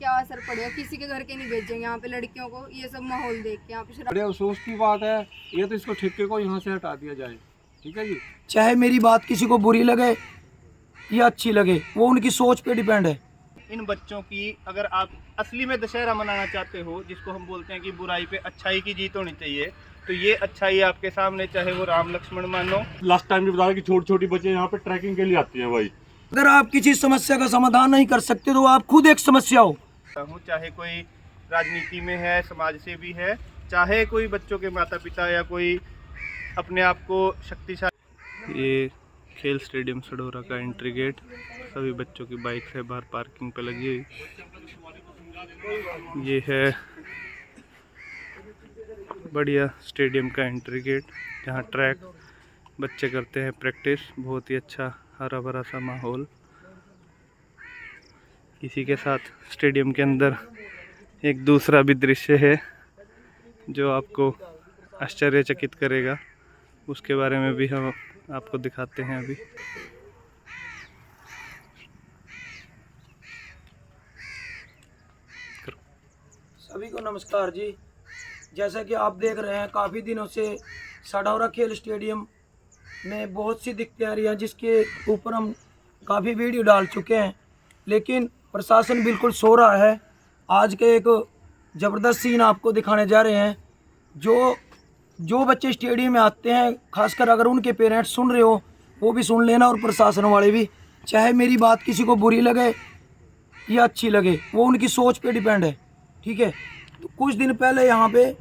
क्या असर पड़ेगा, किसी के घर के नहीं भेजेंगे यहाँ पे लड़कियों को, ये सब माहौल देख के यहाँ पे बड़े अफसोस की बात है। ये तो इसको ठेके को यहाँ से हटा दिया जाए, ठीक है जी। चाहे मेरी बात किसी को बुरी लगे या अच्छी लगे, वो उनकी सोच पे डिपेंड है। इन बच्चों की अगर आप असली में दशहरा मनाना चाहते हो, जिसको हम बोलते हैं कि बुराई पे अच्छाई की जीत होनी चाहिए, तो ये अच्छाई आपके सामने, चाहे वो राम लक्ष्मण मानो। लास्ट टाइम भी बताया कि छोटी छोटी बच्चे यहाँ पे ट्रैकिंग के लिए आती हैं भाई। अगर आप किसी समस्या का समाधान नहीं कर सकते तो आप खुद एक समस्या हो। चाहे कोई राजनीति में है, समाज सेवी है, चाहे कोई बच्चों के माता पिता या कोई अपने आप को शक्तिशाली। ये खेल स्टेडियम सडोरा का एंट्री गेट, सभी बच्चों की बाइक है बाहर पार्किंग पे लगी हुई। ये है बढ़िया स्टेडियम का एंट्री गेट, जहाँ ट्रैक बच्चे करते हैं प्रैक्टिस। बहुत ही अच्छा हरा भरा सा माहौल। इसी के साथ स्टेडियम के अंदर एक दूसरा भी दृश्य है जो आपको आश्चर्यचकित करेगा, उसके बारे में भी हम आपको दिखाते हैं अभी। सभी को नमस्कार जी। जैसा कि आप देख रहे हैं, काफ़ी दिनों से सडौरा खेल स्टेडियम में बहुत सी दिक्कतें आ रही हैं, जिसके ऊपर हम काफ़ी वीडियो डाल चुके हैं, लेकिन प्रशासन बिल्कुल सो रहा है। आज के एक ज़बरदस्त सीन आपको दिखाने जा रहे हैं। जो बच्चे स्टेडियम में आते हैं, खासकर अगर उनके पेरेंट्स सुन रहे हो, वो भी सुन लेना, और प्रशासन वाले भी। चाहे मेरी बात किसी को बुरी लगे या अच्छी लगे, वो उनकी सोच पे डिपेंड है, ठीक है। तो कुछ दिन पहले यहाँ पे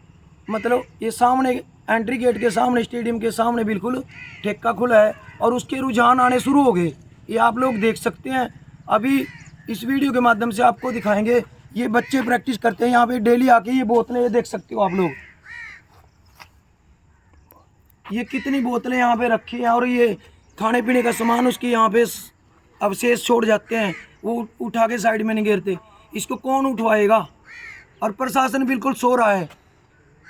मतलब ये सामने एंट्री गेट के सामने, स्टेडियम के सामने बिल्कुल ठेका खुला है और उसके रुझान आने शुरू हो गए। ये आप लोग देख सकते हैं। अभी इस वीडियो के माध्यम से आपको दिखाएंगे। ये बच्चे प्रैक्टिस करते हैं यहाँ पे डेली आके। ये बोतलें ये देख सकते हो आप लोग, ये कितनी बोतलें यहाँ पे रखी हैं, और ये खाने पीने का सामान उसकी यहाँ पे अवशेष छोड़ जाते हैं, वो उठा के साइड में नहीं गिरते। इसको कौन उठवाएगा? और प्रशासन बिल्कुल सो रहा है।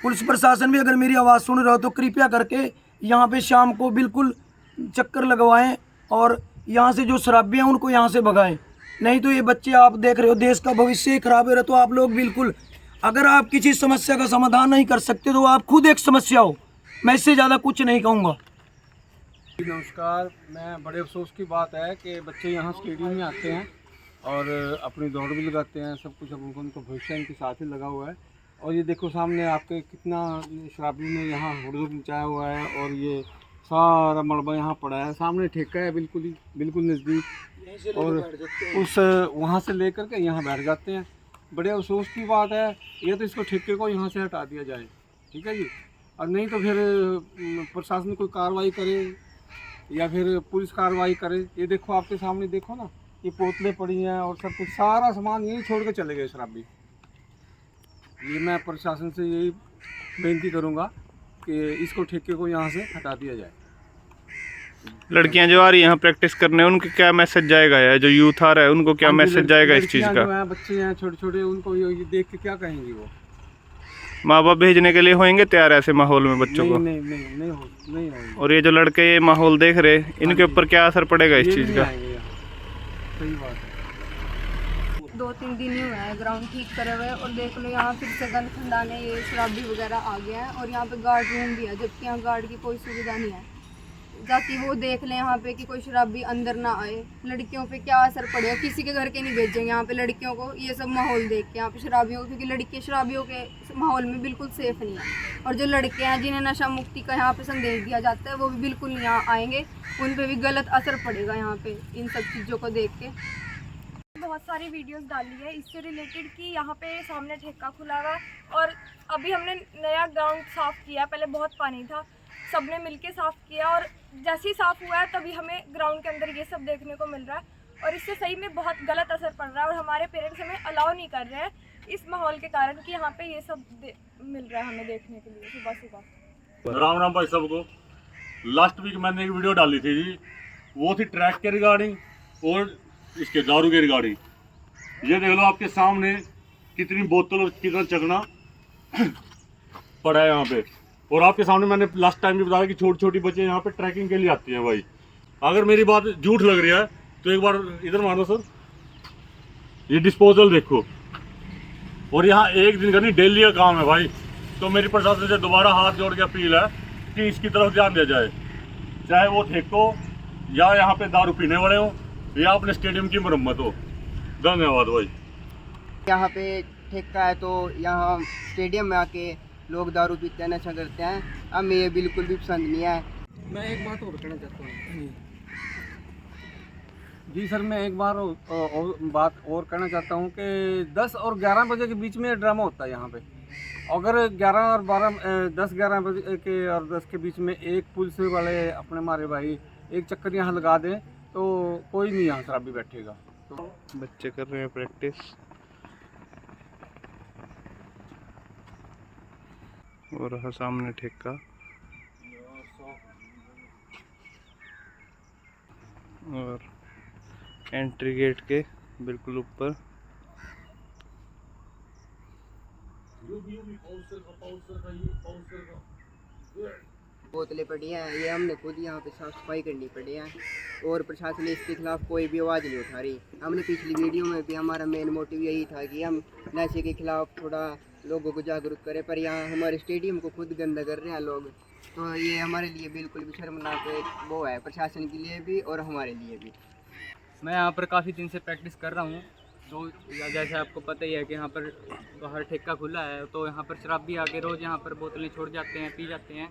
पुलिस प्रशासन भी अगर मेरी आवाज़ सुन रहा हो तो कृपया करके यहाँ पे शाम को बिल्कुल चक्कर लगवाएं और यहाँ से जो शराबी हैं उनको यहाँ से भगाएं। नहीं तो ये बच्चे आप देख रहे हो, देश का भविष्य खराब हो रहा है। तो आप लोग बिल्कुल, अगर आप किसी समस्या का समाधान नहीं कर सकते तो आप खुद एक समस्या हो। मैं इससे ज़्यादा कुछ नहीं कहूँगा। नमस्कार। मैं बड़े अफसोस की बात है कि बच्चे यहाँ स्टेडियम में आते हैं और अपनी दौड़ भी लगाते हैं, सब कुछ उनको भविष्य इनके साथ ही लगा हुआ है। और ये देखो सामने आपके कितना शराबी ने यहाँ हुड़दुम मचाया हुआ है, और ये सारा मलबा यहाँ पड़ा है। सामने ठेका है बिल्कुल नज़दीक, और उस वहाँ से लेकर के यहाँ बैठ जाते हैं। बड़े अफसोस की बात है। ये तो इसको ठेके को यहाँ से हटा दिया जाए, ठीक है जी। और नहीं तो फिर प्रशासन कोई कार्रवाई करे या फिर पुलिस कार्रवाई करे। ये देखो आपके सामने, देखो ना, ये बोतलें पड़ी हैं और सब कुछ, सारा सामान यहीं छोड़ के चले गए शराबी। ये मैं प्रशासन से यही बेनती करूंगा कि इसको ठेके को यहाँ से हटा दिया जाए। लड़कियां जो आ रही हैं यहाँ प्रैक्टिस करने, उनको क्या मैसेज जाएगा, या जो यूथ आ रहा है उनको क्या मैसेज जाएगा इस चीज़ का? बच्चे हैं छोटे छोटे, उनको ये देख के क्या कहेंगे वो? माँ बाप भेजने के लिए होंगे तैयार ऐसे माहौल में बच्चों को? नहीं हो। और ये जो लड़के ये माहौल देख रहे, इनके ऊपर क्या असर पड़ेगा इस चीज़ का? सही बात है। 2-3 दिन ही हुए हैं ग्राउंड ठीक करे हुए, और देख लो यहाँ फिर से गंद खंडाने, ये शराबी वगैरह आ गया है। और यहाँ पे गार्ड रूम भी है, जबकि यहाँ गार्ड की कोई सुविधा नहीं है, ताकि वो देख लें यहाँ पे कि कोई शराबी अंदर ना आए। लड़कियों पे क्या असर पड़ेगा, किसी के घर के नहीं भेजेंगे यहाँ पे लड़कियों को, ये सब माहौल देख के यहाँ पे शराबियों, क्योंकि लड़के शराबियों के माहौल में बिल्कुल सेफ नहीं है। और जो लड़के हैं जिन्हें नशा मुक्ति का यहाँ पे संदेश दिया जाता है, वो भी बिल्कुल नहीं यहाँ आएंगे। उन पर भी गलत असर पड़ेगा यहाँ पे इन सब चीज़ों को देख के। बहुत सारी वीडियोस डाली है इससे रिलेटेड कि यहाँ पे सामने ठेका खुला हुआ, और अभी हमने नया ग्राउंड साफ़ किया। पहले बहुत पानी था, सबने मिलके साफ़ किया, और जैसे ही साफ़ हुआ है तभी हमें ग्राउंड के अंदर ये सब देखने को मिल रहा है। और इससे सही में बहुत गलत असर पड़ रहा है, और हमारे पेरेंट्स हमें अलाउ नहीं कर रहे हैं इस माहौल के कारण कि यहाँ पे ये सब मिल रहा है हमें देखने के लिए सुबह सुबह। राम राम भाई सबको। लास्ट वीक मैंने एक वीडियो डाली थी जी, वो थी ट्रैक के रिगार्डिंग और इसके दारू के रिगार्डिंग। ये देख लो आपके सामने कितनी बोतल और कितना चकना पड़ा है यहाँ पे। और आपके सामने मैंने लास्ट टाइम भी बताया कि छोटी छोटी बच्चे यहाँ पे ट्रैकिंग के लिए आती हैं भाई। अगर मेरी बात झूठ लग रही है तो एक बार इधर मारो सर। ये डिस्पोजल देखो, और यहाँ एक दिन का नहीं, डेली का काम है भाई। तो मेरी प्रशासन से दोबारा हाथ जोड़ के अपील है कि इसकी तरफ ध्यान दिया जाए, चाहे वो ठेको या यहाँ पे दारू पीने वाले हो या अपने स्टेडियम की मरम्मत हो। धन्यवाद भाई। यहाँ पे ठेका है तो यहाँ स्टेडियम में आके लोग दारू पीते हैं, नशा करते हैं। हमें ये बिल्कुल भी पसंद नहीं है। मैं एक बात और कहना चाहता हूँ जी सर, मैं एक बार बात और कहना चाहता हूँ कि 10 और 11 बजे के बीच में ड्रामा होता है यहाँ पे। अगर 11 और 10-11 बजे के और 10 के बीच में एक पुलिस वाले अपने मारे भाई एक चक्कर यहाँ लगा दें तो कोई नहीं यहाँ शराबी बैठेगा। तो बच्चे कर रहे हैं प्रैक्टिस, और रहा सामने ठेका और एंट्री गेट के बिल्कुल ऊपर बोतलें पड़ी हैं, ये हमने खुद यहाँ पे साफ सफाई करनी पड़ी है और प्रशासन इसके खिलाफ कोई भी आवाज़ नहीं उठा रही। हमने पिछली वीडियो में भी हमारा मेन मोटिव यही था कि हम नशे के खिलाफ थोड़ा लोगों को जागरूक करें, पर यहाँ हमारे स्टेडियम को खुद गंदा कर रहे हैं लोग। तो ये हमारे लिए बिल्कुल भी शर्मनाक वो है, प्रशासन के लिए भी और हमारे लिए भी। मैं यहाँ पर काफ़ी दिन से प्रैक्टिस कर रहा हूँ। तो जैसे आपको पता ही है कि यहाँ पर बाहर ठेका खुला है, तो यहाँ पर शराबी आके रोज़ यहाँ पर बोतलें छोड़ जाते हैं, पी जाते हैं।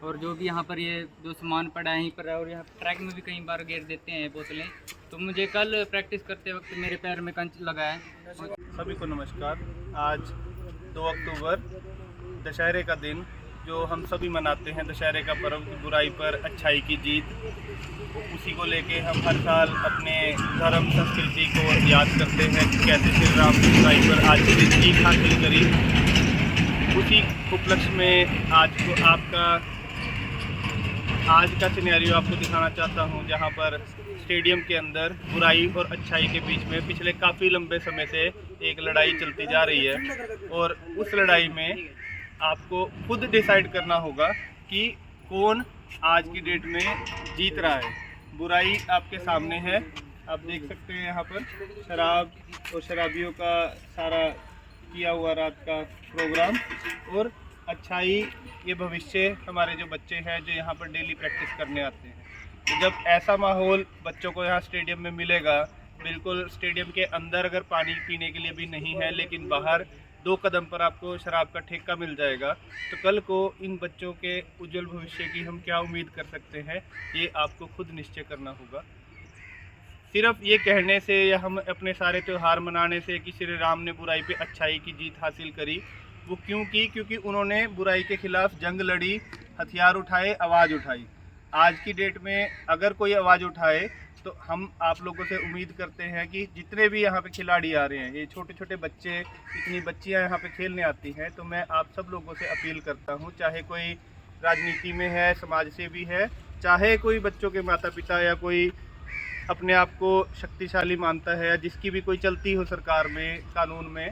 और जो भी यहाँ पर ये जो सामान पड़ा है यहीं पर है, और यहाँ ट्रैक में भी कई बार गिर देते हैं बोतलें। तो मुझे कल प्रैक्टिस करते वक्त मेरे पैर में कंच लगा है। सभी को नमस्कार। आज 2 अक्टूबर दशहरे का दिन जो हम सभी मनाते हैं, दशहरे का पर्व, बुराई पर अच्छाई की जीत, उसी को लेके हम हर साल अपने धर्म संस्कृति को याद करते हैं कि कैसे श्री राम ने बुराई पर आज की जीत हासिल करी। उसी उपलक्ष्य में आज का सिनेरियो आपको दिखाना चाहता हूं, जहां पर स्टेडियम के अंदर बुराई और अच्छाई के बीच में पिछले काफ़ी लंबे समय से एक लड़ाई चलती जा रही है। और उस लड़ाई में आपको खुद डिसाइड करना होगा कि कौन आज की डेट में जीत रहा है। बुराई आपके सामने है, आप देख सकते हैं यहाँ पर शराब और शराबियों का सारा किया हुआ रात का प्रोग्राम, और अच्छाई ये भविष्य हमारे जो बच्चे हैं जो यहाँ पर डेली प्रैक्टिस करने आते हैं। तो जब ऐसा माहौल बच्चों को यहाँ स्टेडियम में मिलेगा, बिल्कुल स्टेडियम के अंदर अगर पानी पीने के लिए भी नहीं है, लेकिन बाहर 2 कदम पर आपको शराब का ठेका मिल जाएगा, तो कल को इन बच्चों के उज्जवल भविष्य की हम क्या उम्मीद कर सकते हैं, ये आपको खुद निश्चय करना होगा। सिर्फ ये कहने से या हम अपने सारे त्यौहार मनाने से कि श्री राम ने बुराई पे अच्छाई की जीत हासिल करी, वो क्यों की? क्योंकि उन्होंने बुराई के खिलाफ जंग लड़ी, हथियार उठाए, आवाज़ उठाई। आज की डेट में अगर कोई आवाज़ उठाए तो हम आप लोगों से उम्मीद करते हैं कि जितने भी यहाँ पे खिलाड़ी आ रहे हैं, ये छोटे छोटे बच्चे, इतनी बच्चियाँ यहाँ पे खेलने आती हैं, तो मैं आप सब लोगों से अपील करता हूँ, चाहे कोई राजनीति में है, समाज सेवी है, चाहे कोई बच्चों के माता पिता या कोई अपने आप को शक्तिशाली मानता है, या जिसकी भी कोई चलती हो सरकार में, कानून में,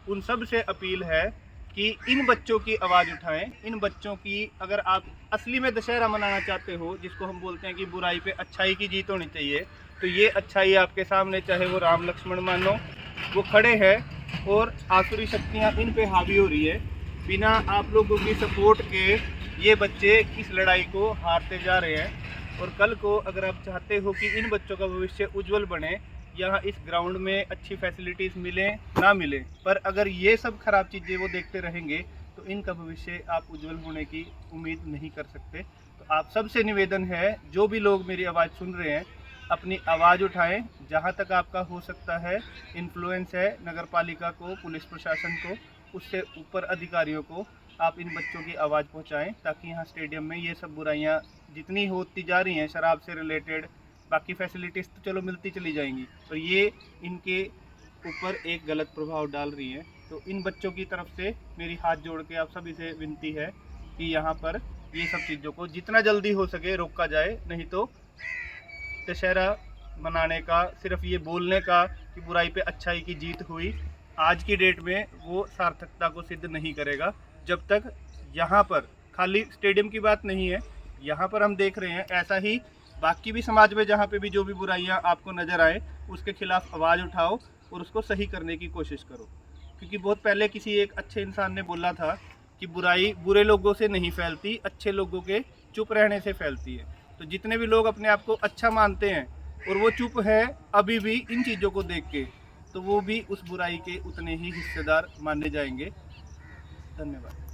उन सब से अपील है कि इन बच्चों की आवाज़ उठाएं। इन बच्चों की, अगर आप असली में दशहरा मनाना चाहते हो, जिसको हम बोलते हैं कि बुराई पे अच्छाई की जीत होनी चाहिए, तो ये अच्छाई आपके सामने, चाहे वो राम लक्ष्मण मानो, वो खड़े हैं और आसुरी शक्तियाँ इन पे हावी हो रही है। बिना आप लोगों की सपोर्ट के ये बच्चे इस लड़ाई को हारते जा रहे हैं। और कल को अगर आप चाहते हो कि इन बच्चों का भविष्य उज्जवल बने, यहाँ इस ग्राउंड में अच्छी फैसिलिटीज़ मिलें ना मिलें, पर अगर ये सब ख़राब चीज़ें वो देखते रहेंगे तो इनका भविष्य आप उज्जवल होने की उम्मीद नहीं कर सकते। तो आप सबसे निवेदन है, जो भी लोग मेरी आवाज़ सुन रहे हैं, अपनी आवाज़ उठाएं। जहाँ तक आपका हो सकता है, इन्फ्लुएंस है नगर पालिका को, पुलिस प्रशासन को, उससे ऊपर अधिकारियों को, आप इन बच्चों की आवाज़ पहुँचाएँ, ताकि यहाँ स्टेडियम में ये सब बुराइयाँ जितनी होती जा रही हैं, शराब से रिलेटेड, बाकी फैसिलिटीज़ तो चलो मिलती चली जाएंगी, पर ये इनके ऊपर एक गलत प्रभाव डाल रही हैं। तो इन बच्चों की तरफ से मेरी हाथ जोड़ के आप सभी से विनती है कि यहाँ पर ये सब चीज़ों को जितना जल्दी हो सके रोका जाए, नहीं तो दशहरा मनाने का, सिर्फ ये बोलने का कि बुराई पे अच्छाई की जीत हुई, आज की डेट में वो सार्थकता को सिद्ध नहीं करेगा। जब तक यहाँ पर, खाली स्टेडियम की बात नहीं है, यहाँ पर हम देख रहे हैं ऐसा ही बाकी भी समाज में जहाँ पे भी जो भी बुराइयाँ आपको नज़र आए, उसके खिलाफ आवाज़ उठाओ और उसको सही करने की कोशिश करो। क्योंकि बहुत पहले किसी एक अच्छे इंसान ने बोला था कि बुराई बुरे लोगों से नहीं फैलती, अच्छे लोगों के चुप रहने से फैलती है। तो जितने भी लोग अपने आप को अच्छा मानते हैं और वो चुप है अभी भी इन चीज़ों को देख के, तो वो भी उस बुराई के उतने ही हिस्सेदार माने जाएंगे। धन्यवाद।